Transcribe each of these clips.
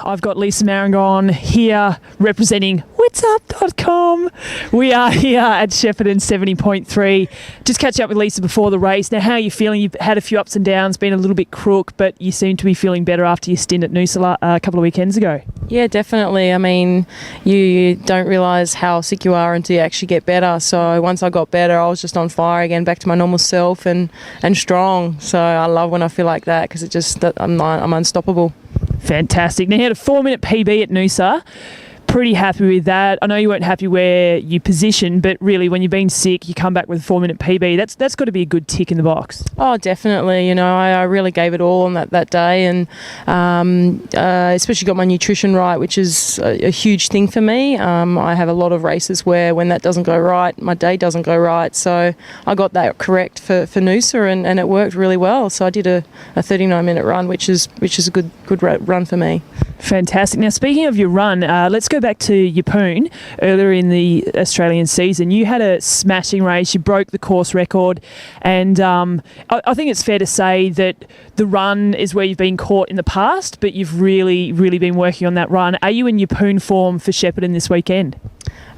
I've got Lisa Marangon here representing Witsup.com. We are here at Shepparton 70.3. Just catching up with Lisa before the race. Now, how are you feeling? You've had a few ups and downs, been a little bit crook, but you seem to be feeling better after your stint at Noosa a couple of weekends ago. Yeah, definitely. I mean, you don't realise how sick you are until you actually get better. So once I got better, I was just on fire again, back to my normal self and strong. So I love when I feel like that because I'm unstoppable. Fantastic. Now, you had a 4-minute PB at Noosa. Pretty happy with that. I know you weren't happy where you positioned, but really when you've been sick, you come back with a 4-minute PB. That's got to be a good tick in the box. Oh, definitely. You know, I really gave it all on that day, and especially got my nutrition right, which is a huge thing for me. I have a lot of races where when that doesn't go right, my day doesn't go right. So I got that correct for Noosa, and it worked really well. So I did a 39-minute run, which is a good run for me. Fantastic. Now, speaking of your run, let's go back to Yeppoon earlier in the Australian season. You had a smashing race. You broke the course record, and I think it's fair to say that the run is where you've been caught in the past, but you've really, really been working on that run. Are you in Yeppoon form for Shepparton this weekend?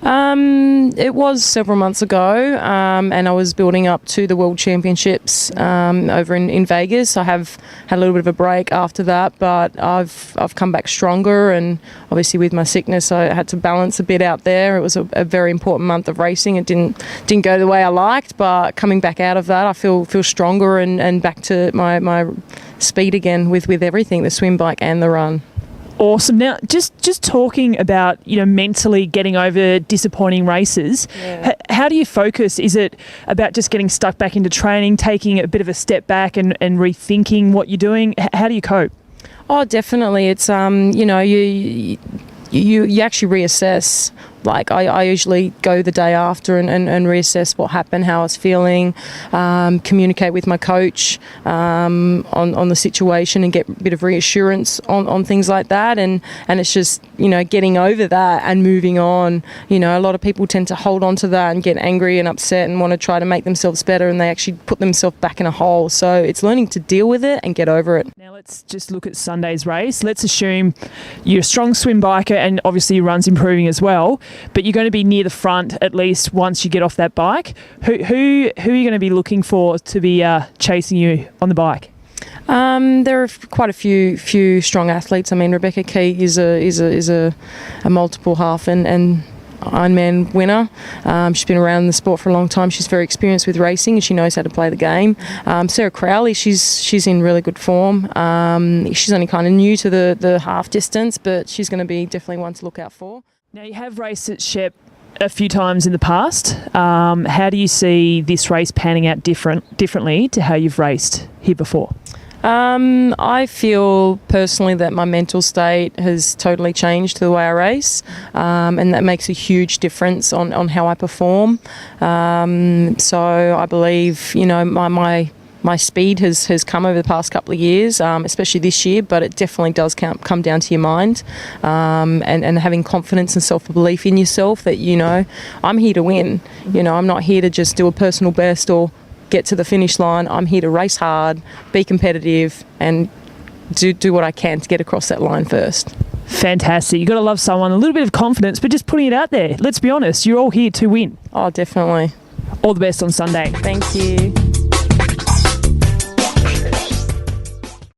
It was several months ago, and I was building up to the World Championships over in Vegas. I have had a little bit of a break after that, but I've come back stronger, and obviously with my sickness I had to balance a bit out there. It was a very important month of racing. It didn't go the way I liked, but coming back out of that I feel stronger and back to my speed again with everything, the swim, bike and the run. Awesome. Now, just talking about, mentally getting over disappointing races, how do you focus? Is it about just getting stuck back into training, taking a bit of a step back and rethinking what you're doing? How do you cope? Oh, definitely. It's, you actually reassess. Like I usually go the day after and reassess what happened, how I was feeling, communicate with my coach on the situation and get a bit of reassurance on things like that. And it's just, getting over that and moving on. A lot of people tend to hold on to that and get angry and upset and want to try to make themselves better, and they actually put themselves back in a hole. So it's learning to deal with it and get over it. Now let's just look at Sunday's race. Let's assume you're a strong swim biker and obviously your run's improving as well, but you're going to be near the front at least once you get off that bike. Who are you going to be looking for to be chasing you on the bike? There are quite a few strong athletes. I mean, Rebecca Key is a multiple half and Ironman winner. She's been around the sport for a long time. She's very experienced with racing and she knows how to play the game. Sarah Crowley, she's in really good form. She's only kind of new to the half distance, but she's going to be definitely one to look out for. Now, you have raced at Shepp a few times in the past. How do you see this race panning out differently to how you've raced here before? I feel personally that my mental state has totally changed the way I race, and that makes a huge difference on how I perform. So I believe, my speed has come over the past couple of years, especially this year, but it definitely does come down to your mind, and having confidence and self-belief in yourself that, I'm here to win. I'm not here to just do a personal best or get to the finish line. I'm here to race hard, be competitive, and do what I can to get across that line first. Fantastic. You've got to love someone, a little bit of confidence, but just putting it out there. Let's be honest, you're all here to win. Oh, definitely. All the best on Sunday. Thank you.